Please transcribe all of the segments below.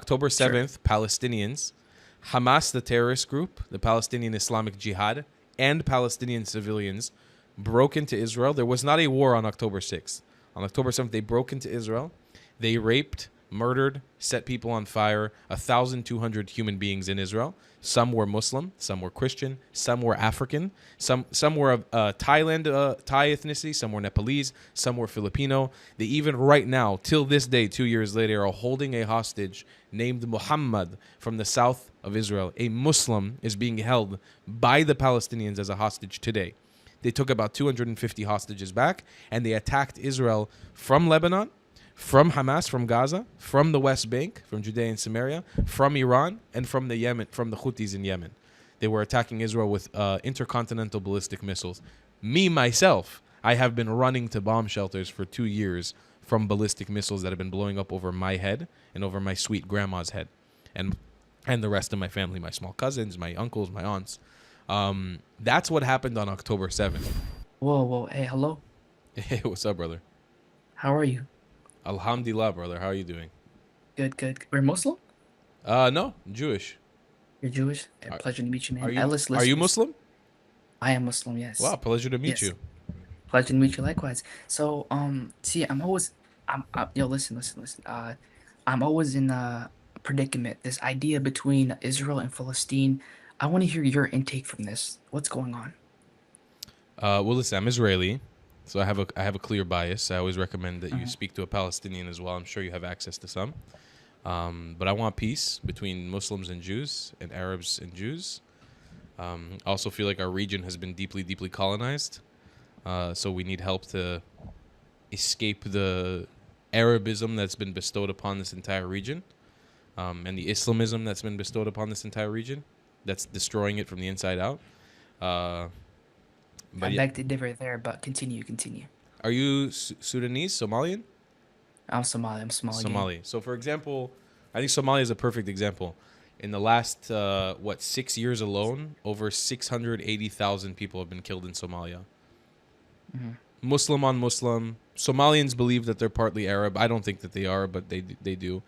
October 7th, Palestinians, Hamas, the terrorist group, the Palestinian Islamic Jihad, and Palestinian civilians broke into Israel. There was not a war on October 6th. On October 7th, they broke into Israel. They raped, murdered, set people on fire, 1,200 human beings in Israel. Some were Muslim, some were Christian, some were African, some were of Thai ethnicity, some were Nepalese, some were Filipino. They even right now, till this day, 2 years later, are holding a hostage named Muhammad from the south of Israel. A Muslim is being held by the Palestinians as a hostage today. They took about 250 hostages back, and they attacked Israel from Lebanon, from Hamas, from Gaza, from the West Bank, from Judea and Samaria, from Iran, and from the Yemen, from the Houthis in Yemen. They were attacking Israel with intercontinental ballistic missiles. Me, myself, I have been running to bomb shelters for 2 years from ballistic missiles that have been blowing up over my head and over my sweet grandma's head, and the rest of my family, my small cousins, my uncles, my aunts. That's what happened on October 7th. Whoa. Hey, hello. Hey, what's up, brother? How are you? Alhamdulillah, brother. How are you doing? Good. We're Muslim? No, Jewish. You're Jewish? Are, Pleasure to meet you, man. are you Muslim? I am Muslim, yes. Wow, pleasure to meet Yes. you. Pleasure to meet you likewise. So, see, yo, listen. I'm always in a predicament. This idea between Israel and Palestine. I want to hear your intake from this. What's going on? Well, listen, I'm Israeli, so I have a clear bias. I always recommend that you Uh-huh. speak to a Palestinian as well. I'm sure you have access to some. But I want peace between Muslims and Jews and Arabs and Jews. I also feel like our region has been deeply, deeply colonized. So we need help to escape the Arabism that's been bestowed upon this entire region, and the Islamism that's been bestowed upon this entire region, that's destroying it from the inside out. Uh, I but yeah, beg to differ there, but continue. are you Sudanese, Somalian? I'm Somali. I'm Somali gang. Somali. So, for example, I think Somalia is a perfect example. In the last 6 years alone, over 680,000 people have been killed in Somalia. Hmm. Muslim on Muslim. Somalians believe that they're partly Arab. I don't think that they are, but they do.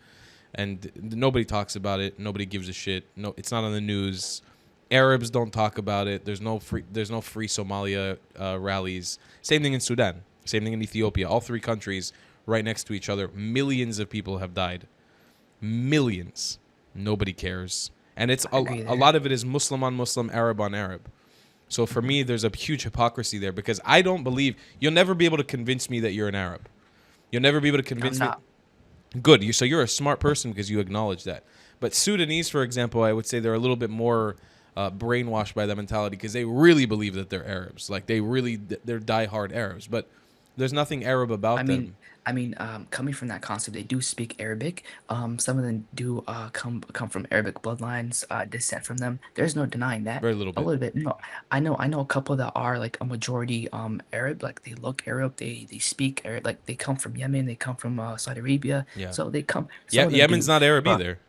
And nobody talks about it. Nobody gives a shit. No, it's not on the news. Arabs don't talk about it. There's no free Somalia rallies. Same thing in Sudan. Same thing in Ethiopia. All three countries right next to each other. Millions of people have died. Millions. Nobody cares. And it's I agree a there. lot of it is Muslim on Muslim, Arab on Arab. So for me, there's a huge hypocrisy there because I don't believe you'll never be able to convince me that you're an Arab. You'll never be able to I'm convince me. not. Good. So you're a smart person because you acknowledge that. But Sudanese, for example, I would say they're a little bit more brainwashed by that mentality because they really believe that they're Arabs. Like they're diehard Arabs. But there's nothing Arab I about mean, them. coming from that concept, they do speak Arabic. Some of them do come from Arabic bloodlines, descent from them. There's no denying that. Very little A bit. little bit. No, I know a couple that are like a majority Arab. Like they look Arab. They speak Arab. Like they come from Yemen. They come from Saudi Arabia. Yeah. So they come. Some Yeah. of them Yemen's do. not Arab But either.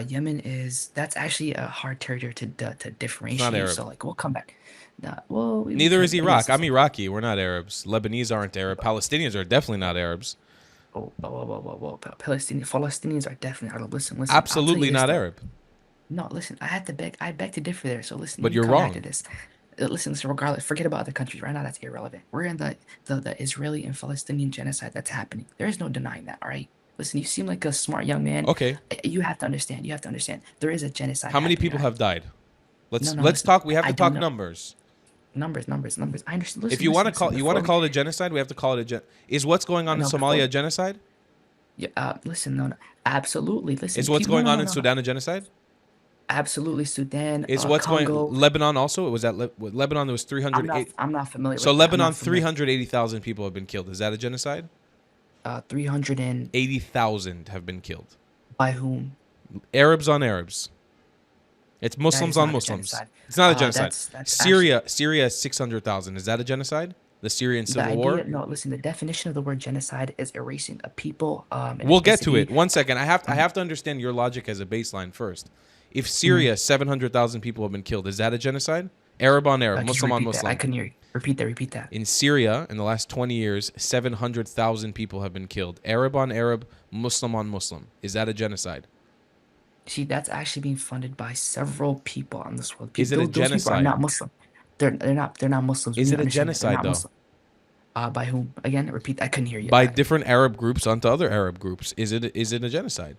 Yemen is that's actually a hard territory to It's not differentiate. Arab. So like we'll come back. Nah, well, we Neither is can. I Iraq. guess I'm it's Iraqi. We're not Arabs. Lebanese aren't Arab. but Palestinians are definitely not Arabs. whoa. Palestinians are definitely Arab. Listen. I'll tell you Absolutely this not though. Arab. No, listen. I beg to differ there. So listen, But you you're come back to wrong. this. Listen. Regardless, forget about other countries. Right now, that's irrelevant. We're in the Israeli and Palestinian genocide that's happening. There is no denying that. All right. Listen, you seem like a smart young man. Okay. You have to understand. There is a genocide How many happening. All people right. have died? No. Let's Listen. talk. We have I to don't talk know. numbers. Numbers. I understand. If Listen. you want to Listen. call Before we it a genocide, we have to call it a Is what's going on in no Somalia before a genocide? yeah listen no absolutely listen Is what's people going on in no Sudan a genocide? absolutely Sudan Is what's going Congo. Lebanon also? It was at Lebanon there was I'm not 308. I'm not familiar So with that. I'm Lebanon not familiar. 380,000 people have been killed. Is that a genocide? 300 and 80,000 have been killed. by whom? Arabs on Arabs. It's That Muslims is on not a Muslims. genocide. It's not a genocide. That's actually Syria is 600,000. Is that a genocide? The Syrian the civil idea. war? No, listen. The definition of the word genocide is erasing a people, an We'll get to ethnicity. it. One second. I Um, have to understand your logic as a baseline first. If mhm. Syria 700,000 people have been killed, is that a genocide? Arab on Arab, Can you Muslim on repeat that? I Muslim. couldn't hear you. Repeat that. In Syria, in the last 20 years, 700,000 people have been killed. Arab on Arab, Muslim on Muslim. Is that a genocide? See, that's actually being funded by several people on this world. Is it a Those people are genocide? not Muslim. They're not Muslims. We Is need it to a understand that they're genocide not though? Muslim. By whom? Again, repeat. I couldn't hear you. By different Arab groups onto other Arab groups. Is it a genocide?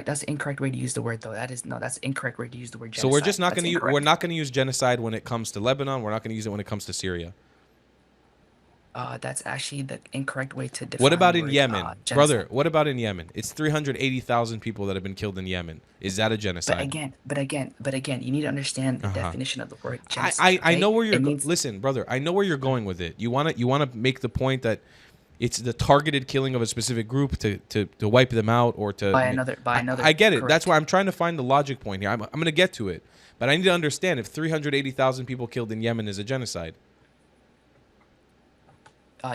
That's the incorrect way to use the word though. That's the incorrect way to use the word So we're just genocide. not That's going to we're incorrect. not going to use genocide when it comes to Lebanon. We're not going to use it when it comes to Syria. That's actually the incorrect way to What define the about in word Yemen, brother? genocide. What about in Yemen? It's 380,000 people that have been killed in Yemen. Is that a But genocide? again, but again, but again, you need to understand the Uh-huh. definition of the word I, genocide. I, I Okay, know where it means listen, brother. I know where you're going with it. You wanna make the point that it's the targeted killing of a specific group to wipe them out or to. by I another. get it. That's Correct. why I'm trying to find the logic point here. I'm gonna get to it, but I need to understand if 380,000 people killed in Yemen is a genocide.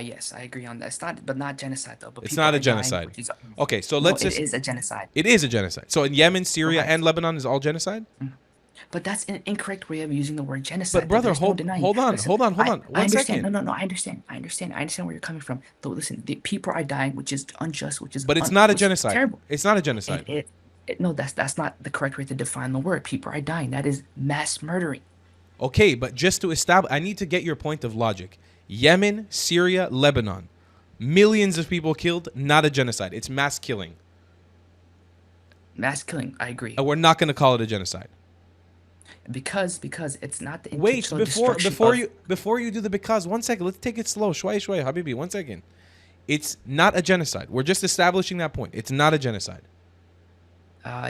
Yes, I agree on that. It's not, but not genocide though. But It's people not a are dying, genocide. which is Okay, so no, let's it just. is a genocide. It is a genocide. So in Yemen, Syria, and Correct. Lebanon is all genocide. But that's an incorrect way of using the word But genocide, though. brother, There's no hold denying. hold on, Listen, hold on, hold on. I One understand. second. No, no, no. I understand. I understand where you're coming from. Though, listen, the people are dying, which is unjust, But it's not a which is genocide. terrible. It's not a It, genocide. it, no, that's not the correct way to define the word. People are dying. That is mass murdering. Okay, but just to establish, I need to get your point of logic. Yemen, Syria, Lebanon. Millions of people killed, not a genocide. It's mass killing. Mass killing. I agree. And we're not going to call it a genocide. Because it's not the Wait, intentional destruction of. before you do the because, one second. Let's take it slow. Shway, shway, Habibi, one second. It's not a genocide. We're just establishing that point. It's not a genocide.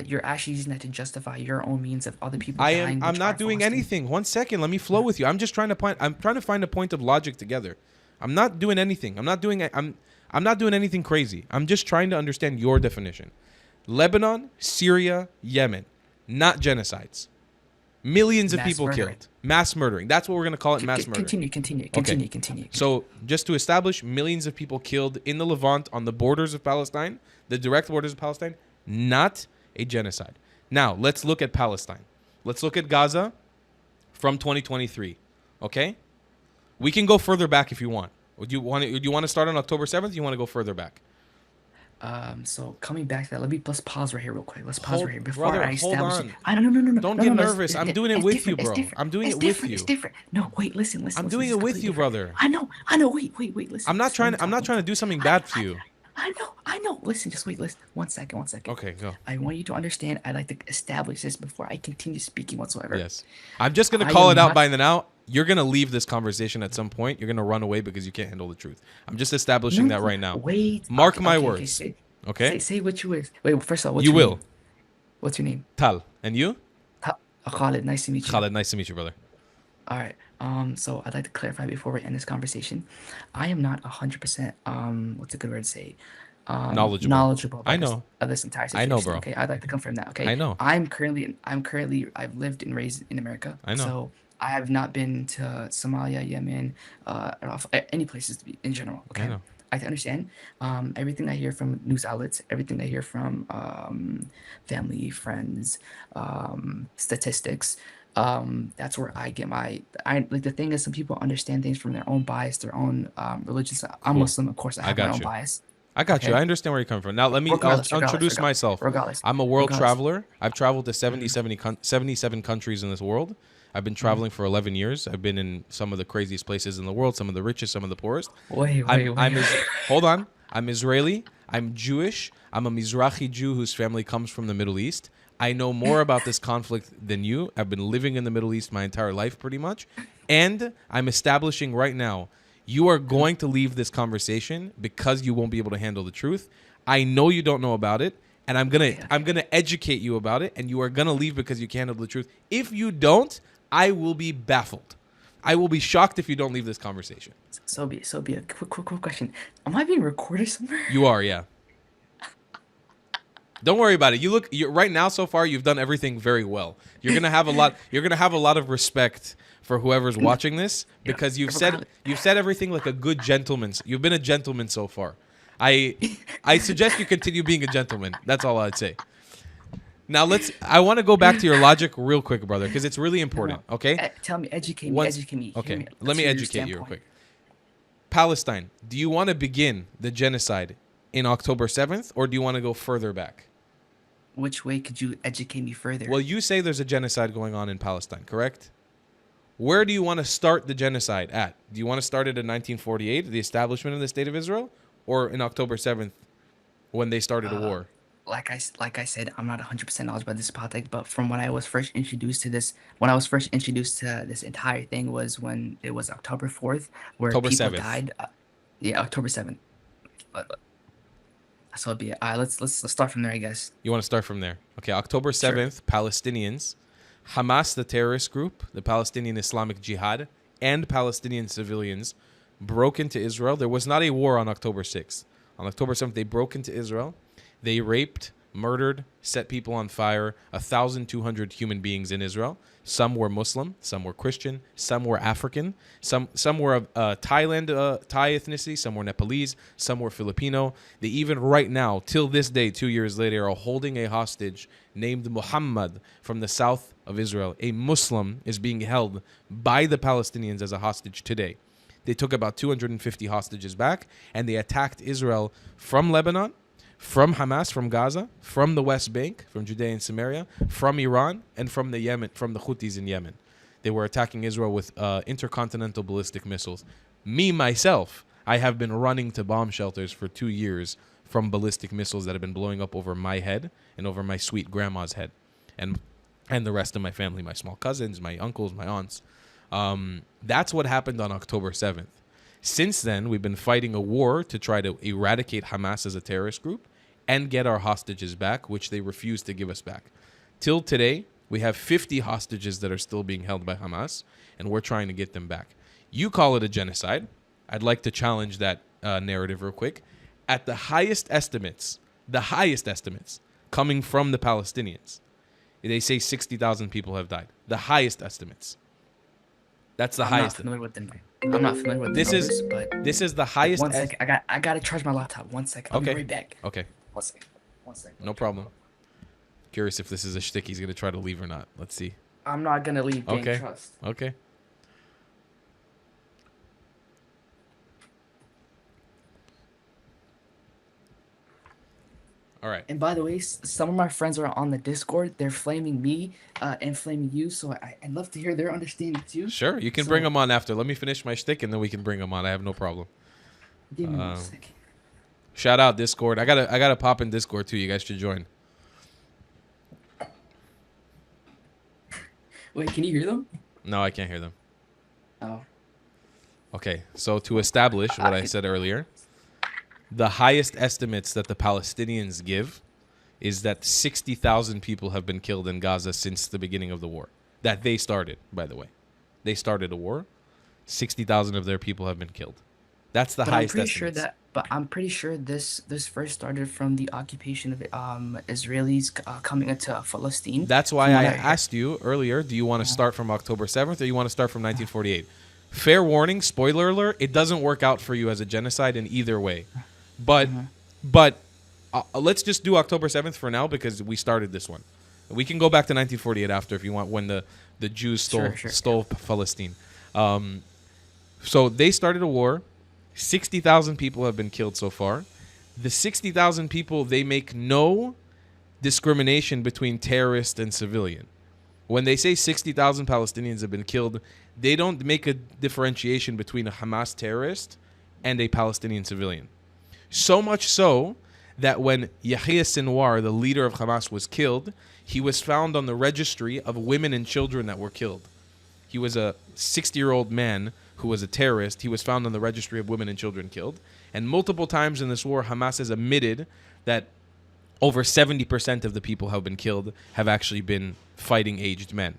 You're actually using that to justify your own means of other people I am dying, I'm which are not doing fostering. anything. One second, let me flow with you. I'm trying to find a point of logic together. I'm not doing anything. I'm not doing anything crazy. I'm just trying to understand your definition. Lebanon, Syria, Yemen, not genocides. Millions of Mass people murdering. killed. Mass murdering. That's what we're going to call it, mass murdering. Continue. So, just to establish, millions of people killed in the Levant on the borders of Palestine, the direct borders of Palestine, not a genocide. Now, let's look at Palestine. Let's look at Gaza from 2023. Okay? We can go further back if you want. Do you want to start on October 7th? You want to go further back? So coming back to that, let's pause right here real quick. Let's pause right here before Brother, I hold establish it. on. I don't no no no no Don't no get no. nervous. I'm doing it It's with you, different. It's bro. different. I'm doing It's it with different. It's you. different. No, wait, listen. I'm This doing is it with completely you, different. brother. I know. Wait. I'm not Listen, let trying. me I'm talk. not Let me trying to talk. do something I, bad for I, you. I know. Listen, just wait. Listen, one second. Okay, go. I want you to understand. I'd like to establish this before I continue speaking whatsoever. Yes. I'm just gonna I call am it out not. by the now. You're gonna leave this conversation at some point. You're gonna run away because you can't handle the truth. I'm just No, establishing that right now. wait. Mark my Okay. words. Okay? Say what you is. Wait. First of all, what's You your will. name? What's your name? Tal. And you? Khalid. Nice to meet you. Khaled, nice to meet you, brother. All right. So I'd like to clarify before we end this conversation. I am not 100%, what's a good word to say? Knowledgeable. Knowledgeable I about know. this entire I know, situation. bro. Okay. I'd like to confirm that. Okay. I know. I've lived and raised in America. I know. So I have not been to Somalia, Yemen, any places to be in general. I Okay. know. I can understand. Everything I hear from news outlets, everything I hear from family, friends, statistics. That's where I get I like the thing is some people understand things from their own bias, their own religious. I'm Cool. Muslim, of course. I I have my got own you. bias. I got you. Okay. I understand where you're coming from. Now I'll introduce myself. Regardless, I'm a world regardless. traveler. I've traveled to Mhm. 77 countries in this world. I've been Mhm. traveling for 11 years. I've been in some of the craziest places in the world, some of the richest, some of the poorest. Wait. Hold on. I'm Israeli. I'm Jewish. I'm a Mizrahi Jew whose family comes from the Middle East. I know more about this conflict than you. I've been living in the Middle East my entire life, pretty much. And I'm establishing right now, you are going to leave this conversation because you won't be able to handle the truth. I know you don't know about it, and I'm gonna educate you about it, and you are gonna leave because you can't handle the truth. If you don't, I will be baffled. I will be shocked if you don't leave this conversation. So be a quick question. Am I being recorded somewhere? You are, yeah. Don't worry about it. You're right now. So far, you've done everything very well. You're gonna have a lot. You're gonna have a lot of respect for whoever's watching this because you've said everything like a good gentleman. You've been a gentleman so far. I suggest you continue being a gentleman. That's all I'd say. Now I want to go back to your logic real quick, brother, because it's really important. Okay. Tell me, educate me. Okay. Hear me. Let Let's me hear your educate you real standpoint. quick. Palestine. Do you want to begin the genocide in October 7th, or do you want to go further back? which way could you educate me further? Well, you say there's a genocide going on in Palestine, correct? Where do you want to start the genocide at? Do you want to start it in 1948, the establishment of the State of Israel, or in October 7th when they started a war? Like I said, I'm not 100% knowledgeable about this topic, but from when I was first introduced to this, when I was first introduced to this entire thing was when it was October 4th, where October people 7th. died. Yeah, October 7th. So it'd be let's start from there, I guess. You want to start from there? Okay, October Sure. 7th, Palestinians, Hamas, the terrorist group, the Palestinian Islamic Jihad, and Palestinian civilians broke into Israel. There was not a war on October 6th. On October 7th, they broke into Israel. They raped, murdered, set people on fire, 1,200 human beings in Israel. Some were Muslim, some were Christian, some were African, some were of Thai ethnicity, some were Nepalese, some were Filipino. They even right now, till this day, 2 years later, are holding a hostage named Muhammad from the south of Israel. A Muslim is being held by the Palestinians as a hostage today. They took about 250 hostages back, and they attacked Israel from Lebanon, from Hamas, from Gaza, from the West Bank, from Judea and Samaria, from Iran, and from the Yemen, from the Houthis in Yemen. They were attacking Israel with intercontinental ballistic missiles. Me, myself, I have been running to bomb shelters for 2 years from ballistic missiles that have been blowing up over my head and over my sweet grandma's head, and the rest of my family, my small cousins, my uncles, my aunts. That's what happened on October 7th. Since then, we've been fighting a war to try to eradicate Hamas as a terrorist group and get our hostages back, which they refuse to give us back. Till today, we have 50 hostages that are still being held by Hamas, and we're trying to get them back. You call it a genocide. I'd like to challenge that narrative real quick. At the highest estimates coming from the Palestinians, they say 60,000 people have died. The highest estimates. That's the highest. I'm not familiar with This the is numbers, but this is the highest. one second. I gotta charge my laptop. 1 second. I'll Okay. be right back. Okay. 1 second. 1 second. No problem. Curious if this is a shtick he's gonna try to leave or not. Let's see. I'm not gonna leave. Gang, Okay. trust. Okay. All right. And by the way, some of my friends are on the Discord. They're flaming me and flaming you. So I'd love to hear their understanding too. Sure. You can bring them on after. Let me finish my shtick and then we can bring them on. I have no problem. Give me 1 second. Shout out Discord. I gotta pop in Discord too. You guys should join. Wait, can you hear them? No, I can't hear them. Oh. Okay. So to establish what I said earlier, the highest estimates that the Palestinians give is that 60,000 people have been killed in Gaza since the beginning of the war. That they started, by the way. They started a war. 60,000 of their people have been killed. That's the highest estimates. I'm pretty sure this first started from the occupation of Israelis coming into Palestine. That's why I asked you earlier, do you want to start from October 7th or you want to start from 1948? Fair warning, spoiler alert, it doesn't work out for you as a genocide in either way. But let's just do October 7th for now because we started this one. We can go back to 1948 after if you want, when the Jews stole Palestine. So they started a war. 60,000 people have been killed so far. The 60,000 people, they make no discrimination between terrorist and civilian. When they say 60,000 Palestinians have been killed, they don't make a differentiation between a Hamas terrorist and a Palestinian civilian. So much so that when Yahya Sinwar, the leader of Hamas, was killed, he was found on the registry of women and children that were killed. He was a 60-year-old man who was a terrorist. He was found on the registry of women and children killed. And multiple times in this war, Hamas has admitted that over 70% of the people who have been killed have actually been fighting aged men.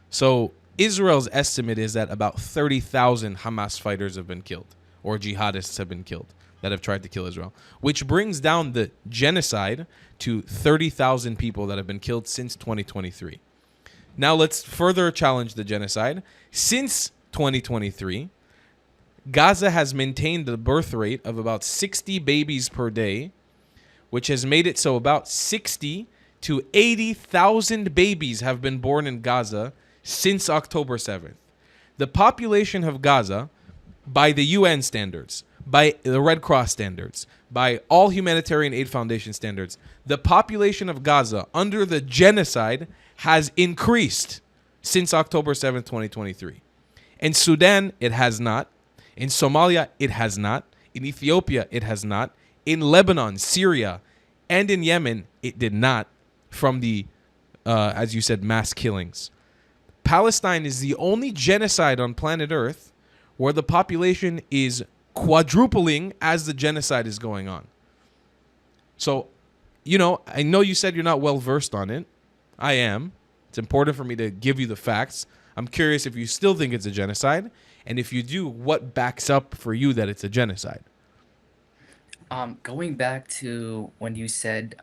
So Israel's estimate is that about 30,000 Hamas fighters have been killed, or jihadists have been killed that have tried to kill Israel, which brings down the genocide to 30,000 people that have been killed since 2023. Now let's further challenge the genocide. Since 2023, Gaza has maintained a birth rate of about 60 babies per day, which has made it so about 60 to 80,000 babies have been born in Gaza since October 7th. The population of Gaza, by the UN standards, by the Red Cross standards, by all Humanitarian Aid Foundation standards, the population of Gaza under the genocide has increased since October 7th, 2023. In Sudan, it has not. In Somalia, it has not. In Ethiopia, it has not. In Lebanon, Syria, and in Yemen, it did not, from the, as you said, mass killings. Palestine is the only genocide on planet Earth where the population is quadrupling as the genocide is going on. So, I know you said you're not well versed on it. I am. It's important for me to give you the facts. I'm curious if you still think it's a genocide, and if you do, what backs up for you that it's a genocide? Going back to when you said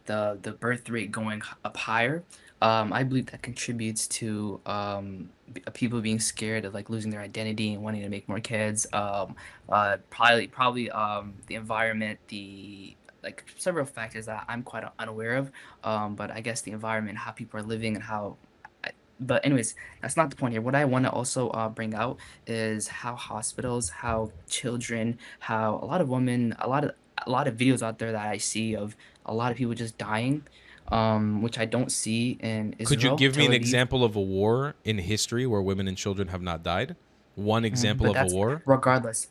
the birth rate going up higher, I believe that contributes to people being scared of like losing their identity and wanting to make more kids. Probably the environment, the like several factors that I'm quite unaware of. But I guess the environment, how people are living, and how but anyways, that's not the point here. What I want to also bring out is how hospitals, how children, how a lot of women, a lot of videos out there that I see of a lot of people just dying, which I don't see in Could you Israel, give me Tel an Aviv. example of a war in history where women and children have not died? One example But of a that's war? regardless,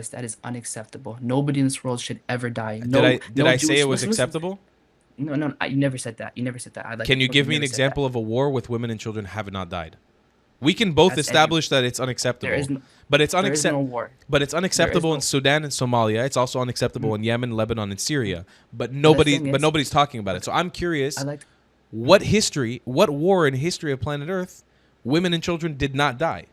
that is unacceptable. Nobody in this world should ever die. Did No, I did no I say it Jewish. was Listen. acceptable? No, no, you never said that. You never said that. I'd like to Can you prove you give me an never said that. example of a war with women and children have not died? We can both That's every. establish that it's There unacceptable. is no. But it's There is no unacceptable. war. But it's There is unacceptable in no. Sudan and Somalia. It's also unacceptable Mm, in Yemen, Lebanon, and mm. Syria. But But the thing is, nobody's talking about it. okay, So I'm I curious, like. what war in history of planet Earth, women and children did not die?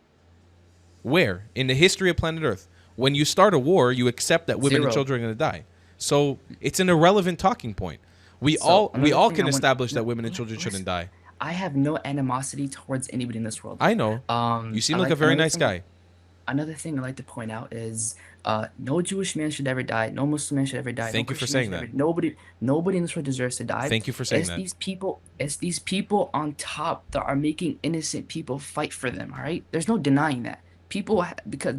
Where in the history of planet Earth, when you start a war, you accept that women and Zero. children are going to die. So it's an irrelevant talking point. We So all we another all thing can I want. establish that No, women and children shouldn't listen. die. I have no animosity towards anybody in this world. I know. You I seem like a like very nice guy. another thing I like to point out is no Jewish man should ever die, no Muslim man should ever die, no Thank you for Christian man saying should that. ever. Nobody in this world deserves to die. Thank you for saying that. It's these people on top that are making innocent people fight for them. All right, there's no denying that. Because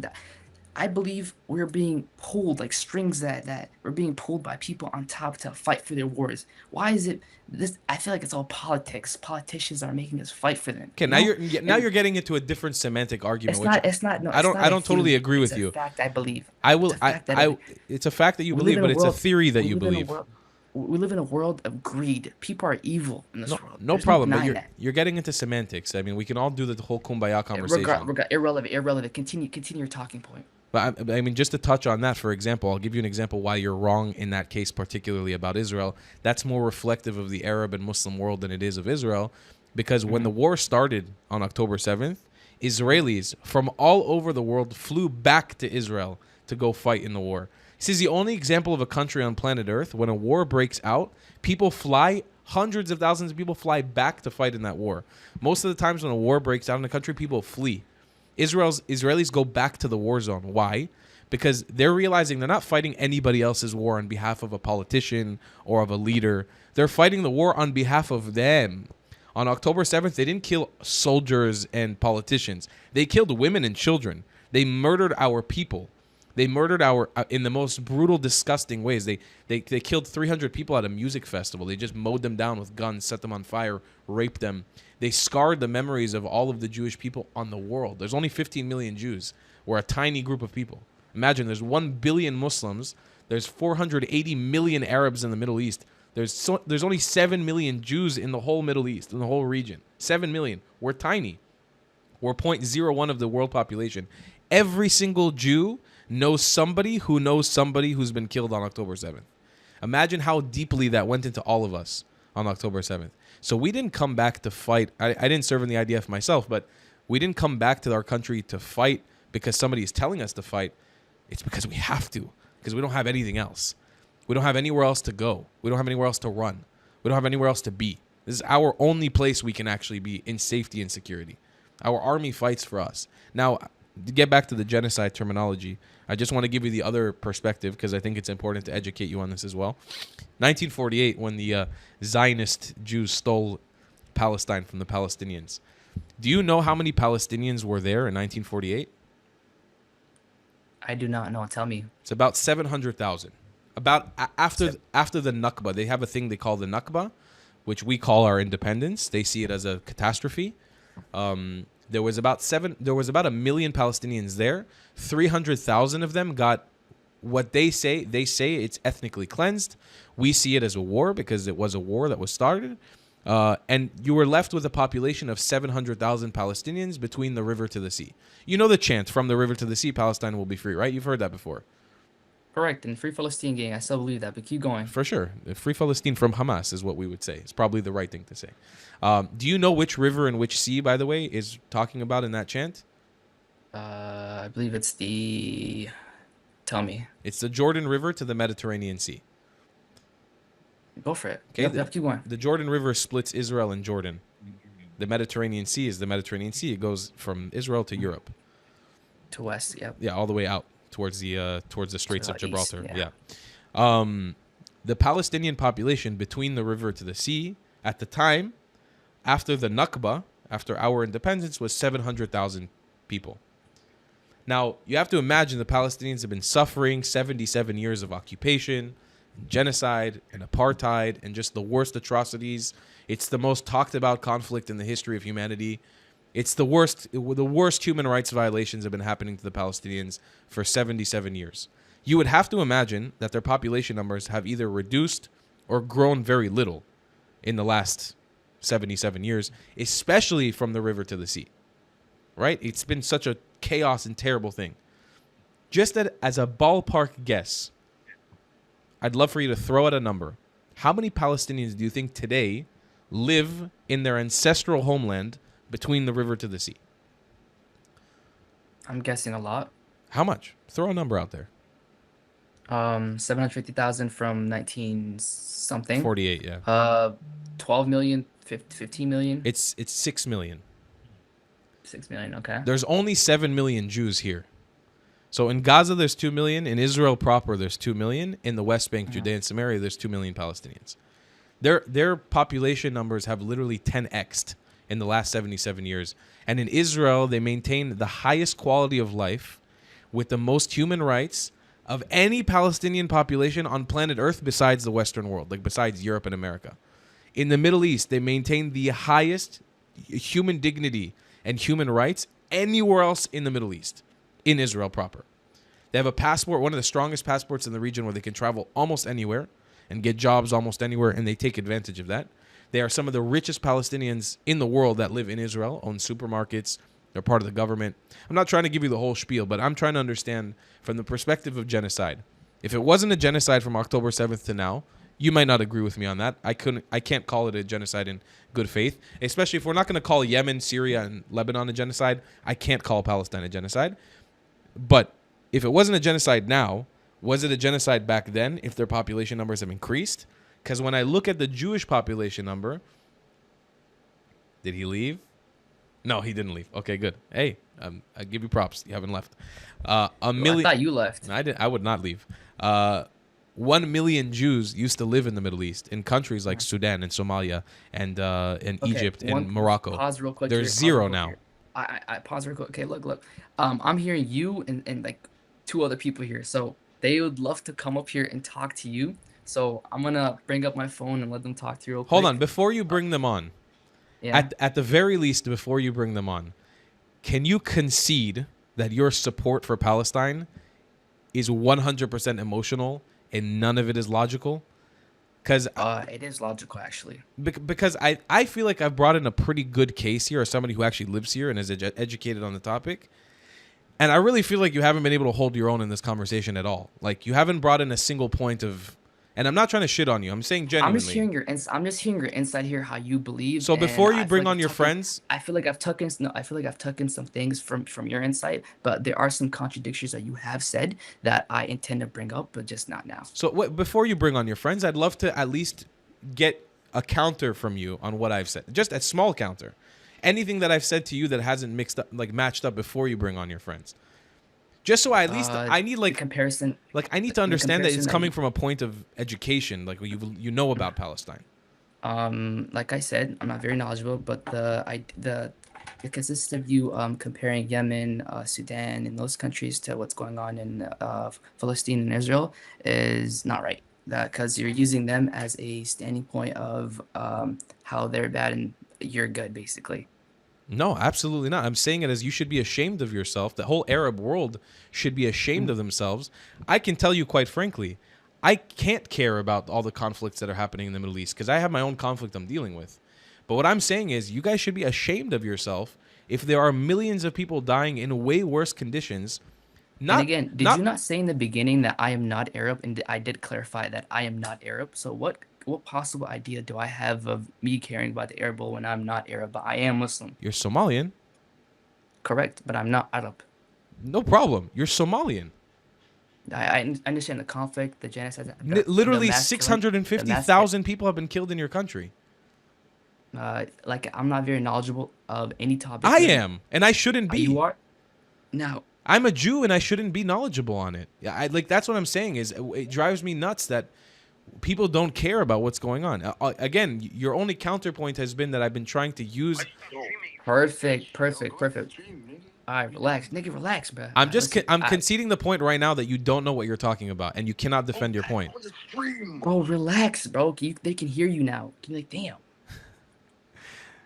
I believe we're being pulled like strings that we're being pulled by people on top to fight for their wars. Why is it this? I feel like it's all politics. Politicians are making us fight for them, Okay, you know? now And you're getting into a different semantic argument, it's which not, it's not, no, I it's don't not I a don't totally theory. agree It's with a you. fact I believe. I It's will a fact that I believe. it's a fact that you We live believe, in a but it's a world, theory that we you live in a believe. world, we live in a world of greed. People are evil in this No, world. no There's no problem, but denying that. you're getting into semantics. I mean, we can all do the whole kumbaya conversation. Irrelevant. Continue your talking point. But I mean, just to touch on that, for example, I'll give you an example why you're wrong in that case, particularly about Israel. That's more reflective of the Arab and Muslim world than it is of Israel, because when Hmm. the war started on October 7th, Israelis from all over the world flew back to Israel to go fight in the war. This is the only example of a country on planet Earth when a war breaks out, people fly, hundreds of thousands of people fly back to fight in that war. Most of the times when a war breaks out in a country, people flee. Israelis go back to the war zone. Why? Because they're realizing they're not fighting anybody else's war on behalf of a politician or of a leader. They're fighting the war on behalf of them. On October 7th, they didn't kill soldiers and politicians. They killed women and children. They murdered our people. They murdered our in the most brutal, disgusting ways. They killed 300 people at a music festival. They just mowed them down with guns, set them on fire, raped them. They scarred the memories of all of the Jewish people on the world. There's only 15 million Jews. We're a tiny group of people. Imagine there's 1 billion Muslims. There's 480 million Arabs in the Middle East. There's only 7 million Jews in the whole Middle East, in the whole region. 7 million. We're tiny. We're 0.01 of the world population. Every single Jew knows somebody who's been killed on October 7th. Imagine how deeply that went into all of us on October 7th. So we didn't come back to fight. I didn't serve in the IDF myself, but we didn't come back to our country to fight because somebody is telling us to fight. It's because we have to, because we don't have anything else. We don't have anywhere else to go. We don't have anywhere else to run. We don't have anywhere else to be. This is our only place we can actually be in safety and security. Our army fights for us. Now, to get back to the genocide terminology, I just want to give you the other perspective because I think it's important to educate you on this as well. 1948, when the Zionist Jews stole Palestine from the Palestinians. Do you know how many Palestinians were there in 1948? I do not know. Tell me. It's about 700,000. Se- After the Nakba, they have a thing they call the Nakba, which we call our independence. They see it as a catastrophe. There was about 1 million Palestinians there. 300,000 of them got what they say it's ethnically cleansed. We see it as a war because it was a war that was started. And you were left with a population of 700,000 Palestinians between the river to the sea. You know the chant, from the river to the sea, Palestine will be free, right? You've heard that before. Correct. And Free Palestine gang. I still believe that, but keep going. For sure. Free Palestine from Hamas is what we would say. It's probably the right thing to say. Do you know which river and which sea, by the way, is talking about in that chant? I believe it's the. Tell me. It's the Jordan River to the Mediterranean Sea. Go for it. Okay, Yep, keep going. the Jordan River splits Israel and Jordan. The Mediterranean Sea is the Mediterranean Sea. It goes from Israel to Europe. To west. Yep. Yeah, all the way out towards the Straits of East, Gibraltar. yeah. The Palestinian population between the river to the sea at the time, after the Nakba, after our independence, was 700,000 people. Now, you have to imagine the Palestinians have been suffering 77 years of occupation, genocide, and apartheid, and just the worst atrocities. It's the most talked about conflict in the history of humanity. It's the worst human rights violations have been happening to the Palestinians for 77 years. You would have to imagine that their population numbers have either reduced or grown very little in the last 77 years, especially from the river to the sea. Right? It's been such a chaos and terrible thing. Just as a ballpark guess, I'd love for you to throw out a number. How many Palestinians do you think today live in their ancestral homeland between the river to the sea? I'm guessing a lot. How much? Throw a number out there. 750,000 from 19 something. 48, yeah. 12 million, 15 million, It's 6 million. 6 million. Okay. There's only 7 million Jews here. So in Gaza, there's 2 million. In Israel proper, there's 2 million. In the West Bank, Judea, and Samaria, there's 2 million Palestinians. Their population numbers have literally 10x'd in the last 77 years. And in Israel, they maintain the highest quality of life with the most human rights of any Palestinian population on planet Earth besides the Western world, like besides Europe and America. In the Middle East, they maintain the highest human dignity and human rights anywhere else in the Middle East, in Israel proper. They have a passport, one of the strongest passports in the region, where they can travel almost anywhere and get jobs almost anywhere, and they take advantage of that. They are some of the richest Palestinians in the world that live in Israel, own supermarkets, they're part of the government. I'm not trying to give you the whole spiel, but I'm trying to understand from the perspective of genocide. If it wasn't a genocide from October 7th to now, you might not agree with me on that. I can't call it a genocide in good faith, especially if we're not going to call Yemen, Syria, and Lebanon a genocide. I can't call Palestine a genocide. But if it wasn't a genocide now, was it a genocide back then if their population numbers have increased? Because when I look at the Jewish population number, did he leave? No, he didn't leave. Okay, good. Hey, I give you props. You haven't left. A million. I thought you left. I would not leave. 1 million Jews used to live in the Middle East in countries like Sudan and Somalia and Egypt and Morocco. Pause real quick. There's zero now. I pause real quick. Okay, look. I'm hearing you and like 2 other people here. So they would love to come up here and talk to you. So I'm gonna bring up my phone and let them talk to you real quick. Hold on, before you bring them on. Yeah. At the very least, before you bring them on, can you concede that your support for Palestine is 100% emotional and none of it is logical? Because it is logical, actually. Because I feel like I've brought in a pretty good case here as somebody who actually lives here and is educated on the topic. And I really feel like you haven't been able to hold your own in this conversation at all. Like, you haven't brought in a single point of... And I'm not trying to shit on you. I'm saying genuinely. I'm just hearing your insight here, how you believe. So before you bring on your friends, I feel like I've taken some things from your insight, but there are some contradictions that you have said that I intend to bring up, but just not now. So before you bring on your friends, I'd love to at least get a counter from you on what I've said. Just a small counter. Anything that I've said to you that hasn't matched up before you bring on your friends. Just so I need like comparison. Like, I need to understand that it's coming from a point of education, like you know about Palestine. Like I said, I'm not very knowledgeable, but the consistent view comparing Yemen, Sudan, and those countries to what's going on in Palestine and Israel is not right. That because you're using them as a standing point of how they're bad and you're good, basically. No, absolutely not. I'm saying it as you should be ashamed of yourself. The whole Arab world should be ashamed of themselves. I can tell you quite frankly, I can't care about all the conflicts that are happening in the Middle East because I have my own conflict I'm dealing with. But what I'm saying is you guys should be ashamed of yourself if there are millions of people dying in way worse conditions. And Not again, did you not not say in the beginning that I am not Arab? And I did clarify that I am not Arab. So what possible idea do I have of me caring about the Arab world when I'm not Arab, but I am Muslim? you're Somalian. Correct, but I'm not Arab. No problem. You're Somalian. I understand the conflict, the genocide, the Literally mass killing, the mass. 650,000 people have been killed in your country. Like I'm not very knowledgeable of any topic. I really. am, and I shouldn't be. You are. Now, I'm a Jew and I shouldn't be knowledgeable on it. Yeah, like that's what I'm saying is it drives me nuts that people don't care about what's going on. Again, your only counterpoint has been that I've been trying to use. perfect. All right, relax, nigga, relax, bro. I'm just Listen, I'm conceding the point right now that you don't know what you're talking about and you cannot defend your point. bro, relax, bro. They can hear you now. You're like, damn.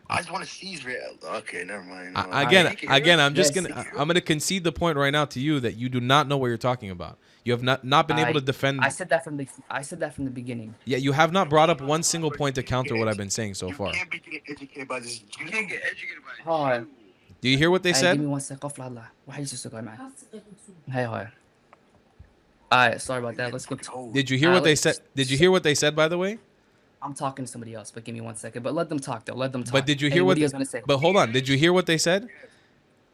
I just want to see Israel. Okay, never mind. Again, I'm just Yes. I'm gonna concede the point right now to you that you do not know what you're talking about. You have not been able to defend. I said that from the beginning. Yeah, you have not brought up one single point to counter what I've been saying so far. You can't be getting educated by this. You can't get educated by this. Hold on. Do you hear what they Give said? me 1 second. قفل الله. واحد يسوق معي. Hey, hi. Alright, sorry about that. Let's go. Did you hear what they said? Did you hear what they said, by the way? I'm talking to somebody else, but give me 1 second. But let them talk, though. Let them talk. But did you Hey, hear what? are you guys gonna say? But hold on. Did you hear what they said?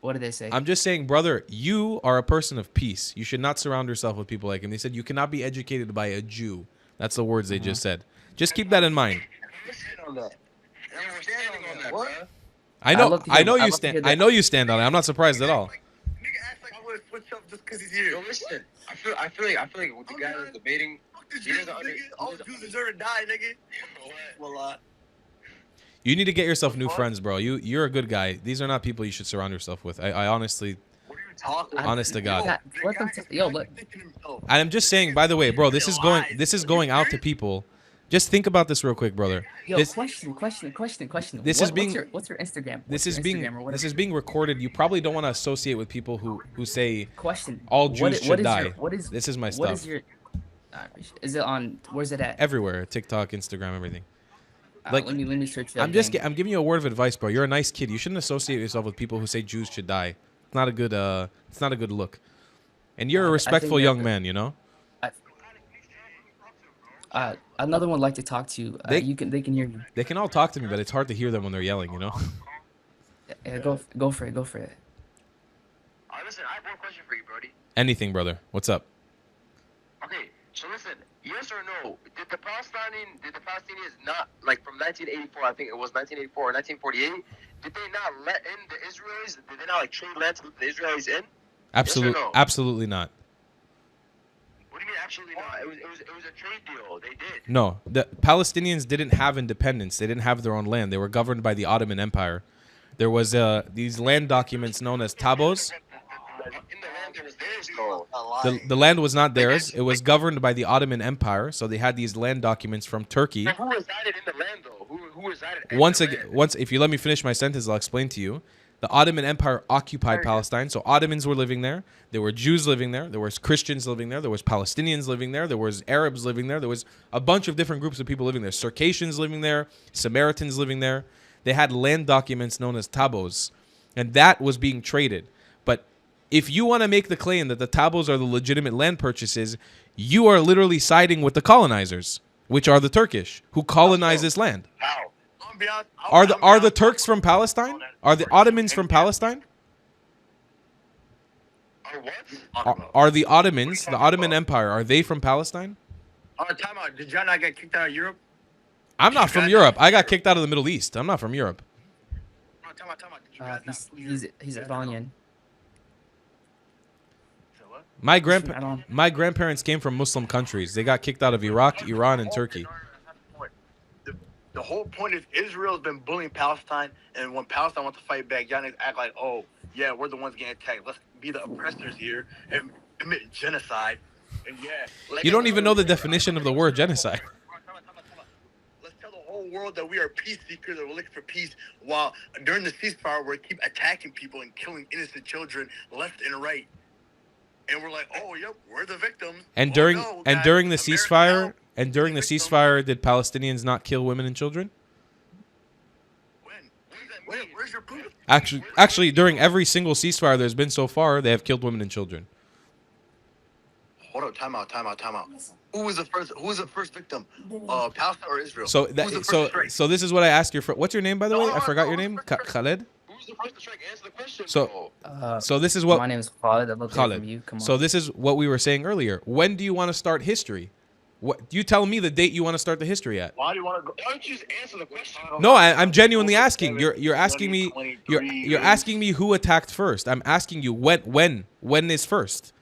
What did they say? I'm just saying, brother, you are a person of peace. You should not surround yourself with people like him. They said you cannot be educated by a Jew. That's the words they just said. Just keep that in mind. What? I know you stand on it. I'm not surprised at all. Nigga acts like I would switch up just because he's here. Yo, listen. I feel like with the guy that's debating, he doesn't All Jews deserve to die, nigga. Well, You need to get yourself new friends, bro. You're a good guy. These are not people you should surround yourself with. I honestly, what are you talking I- about? honest to God. Let them yo, look. I'm just saying. By the way, bro, this is going out to people. Just think about this real quick, brother. Yo, This question. This is being- what's your Instagram? this What's is your being Instagram or whatever? this is being recorded. You probably don't want to associate with people who say Question. all What Jews i- should what is die. Your, what is This is my What stuff. is your? Is it on? Where's it at? Everywhere, TikTok, Instagram, everything. like- let me search. That I'm just again. I'm giving you a word of advice, bro. You're a nice kid. You shouldn't associate yourself with people who say Jews should die. It's not a good look. And you're a I think respectful that young the- man, you know? Another one would like to talk to you. They- They can hear you. They can all talk to me, but it's hard to hear them when they're yelling, you know? Yeah, go for it. Alright, listen, I have one question for you, Brody. Anything, brother. What's up? Okay, so listen, yes or no? Did the Palestinians not, like from 1984, I think it was 1984 or 1948, did they not let in the Israelis? Did they not like trade land to let the Israelis in? no? Absolutely not. What do you mean actually not? It was a trade deal. They did. No, the Palestinians didn't have independence. They didn't have their own land. They were governed by the Ottoman Empire. There was these land documents known as tabos. In the land that was theirs, though. The land was not theirs. It was governed by the Ottoman Empire. So they had these land documents from Turkey. Who resided in the land, though? Who resided in Once the again, land? if you let me finish my sentence, I'll explain to you. The Ottoman Empire occupied Palestine, so Ottomans were living there. There were Jews living there. There was Christians living there. There was Palestinians living there. There was Arabs living there. There was a bunch of different groups of people living there. Circassians living there. Samaritans living there. They had land documents known as tabos, and that was being traded. But if you want to make the claim that the tabos are the legitimate land purchases, you are literally siding with the colonizers, which are the Turkish, who colonized this land. How? Are the Turks from Palestine? Are the Ottomans from Palestine? Or what? Are the Ottomans, the Ottoman Empire, are they from Palestine? Time out. Did y'all not get kicked out of Europe? I'm not from Europe. I got kicked out of the Middle East. I'm not from Europe. Time out. Did you guys not He's Iranian. So what? My grandparents came from Muslim countries. They got kicked out of Iraq, Iran, and Turkey. The whole point is Israel's been bullying Palestine, and when Palestine wants to fight back, y'all niggas act like, oh, yeah, we're the ones getting attacked. Let's be the oppressors here and commit genocide. And yeah, You don't even know the definition of the word genocide. let's tell the whole world that we are peace seekers and we're looking for peace, while during the ceasefire we keep attacking people and killing innocent children left and right. And we're like, oh, yep, we're the victims. And Oh, during no, and guys, during the America ceasefire now and during the is the victim. ceasefire, did Palestinians not kill women and children? Where's your proof? Actually, during every single ceasefire there's been so far, they have killed women and children. Hold on, time out. Who was the first victim? Palestine or Israel? So Who was the that first so to strike? so this is what I asked your friend. What's your name, by the way? I forgot your no, name. first- Khaled. Who's the first to strike? Answer the question. So- bro. So this is what My name is Khaled. I'd love to hear from Khaled. you. Come on. So this is what we were saying earlier. When do you want to start history? What you tell me the date you want to start the history at? Why do you want to go? Why don't you just answer the question? No, I'm genuinely asking. You're asking me. You're asking me who attacked first. I'm asking you when is first.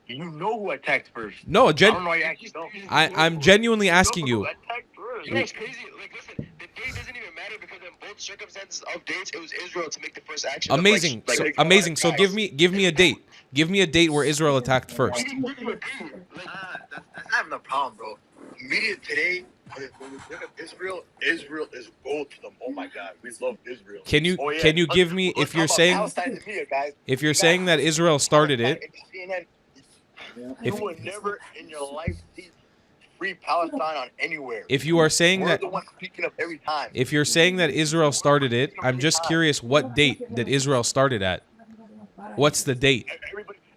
You know who attacked first. No, I don't know why you actually don't. I'm genuinely asking You know you. who attacked first. You know what's crazy? Like, listen, the date doesn't even matter because in both circumstances of dates, it was Israel to make the first action. of, Amazing, like, so, like, amazing. So give me a date. Give me a date where Israel attacked first. That's not even a problem, bro. Media today, when we look at Israel is gold to them. Oh my God, we love Israel. Can you Oh, yeah. can you Let's- give me let's if you're talk about saying Palestine media, guys. if you're saying that Israel started it? CNN, you If- would never in your life see free Palestine on anywhere. If you are saying We're that the ones speaking up every time. if you're saying that Israel started it, I'm just curious what date did Israel started at? What's the date?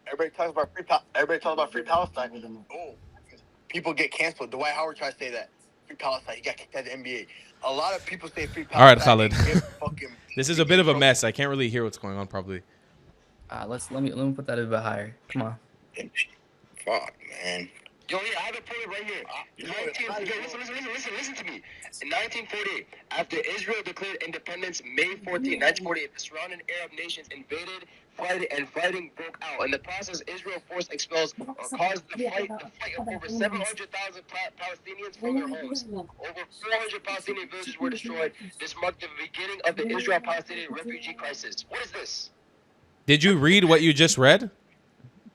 Everybody talks about free Palestine. Oh, people get canceled. Dwight Howard tried to say that free Palestine. He got kicked out of the NBA. A lot of people say free Palestine. All right, Khaled. and get fucking- This is a bit of a mess. I can't really hear what's going on probably. let me put that a bit higher. Come on. Fuck, man. Yo, yeah, I have a point right here. Listen to me. In 1948, after Israel declared independence, May 14, 1948, the surrounding Arab nations invaded, fighting broke out. In the process, Israel forced expels caused the flight of over 700,000 Palestinians from their homes. Over 400 Palestinian villages were destroyed. This marked the beginning of the Israel-Palestinian refugee crisis. What is this? Did you read what you just read?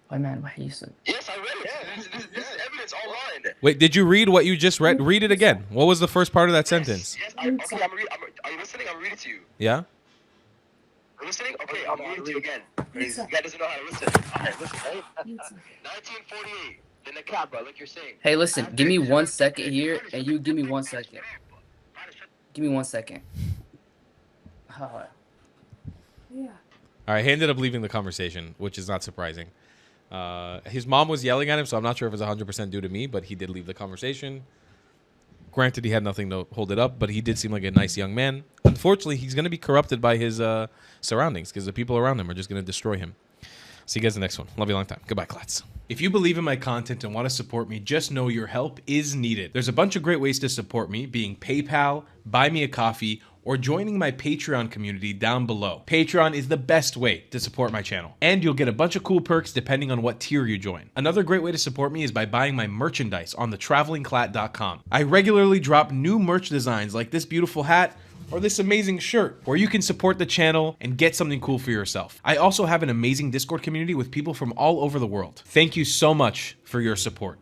Why, man? Why you said? Yes, I read it. This is evidence online. Wait, did you read what you just read? Read it again. What was the first part of that sentence? Yes, are you listening? I'm reading it to you. Yeah? Are you listening? Okay, I'm reading it to you again. This guy doesn't know how to listen. Alright, listen. Right? 1948, the Nakaba, like you're saying. Hey, listen. Give me 1 second here, and you give me 1 second. Give me 1 second. Alright. All right, he ended up leaving the conversation, which is not surprising. His mom was yelling at him, so I'm not sure if it's 100% due to me, but he did leave the conversation. Granted, he had nothing to hold it up, but he did seem like a nice young man. Unfortunately, he's going to be corrupted by his surroundings because the people around him are just going to destroy him. See you guys in the next one. Love you a long time. Goodbye, Klats. If you believe in my content and want to support me, just know your help is needed. There's a bunch of great ways to support me, being PayPal, Buy Me a Coffee, or joining my Patreon community down below. Patreon is the best way to support my channel, and you'll get a bunch of cool perks depending on what tier you join. Another great way to support me is by buying my merchandise on thetravelingclat.com. I regularly drop new merch designs like this beautiful hat, or this amazing shirt, where you can support the channel and get something cool for yourself. I also have an amazing Discord community with people from all over the world. Thank you so much for your support.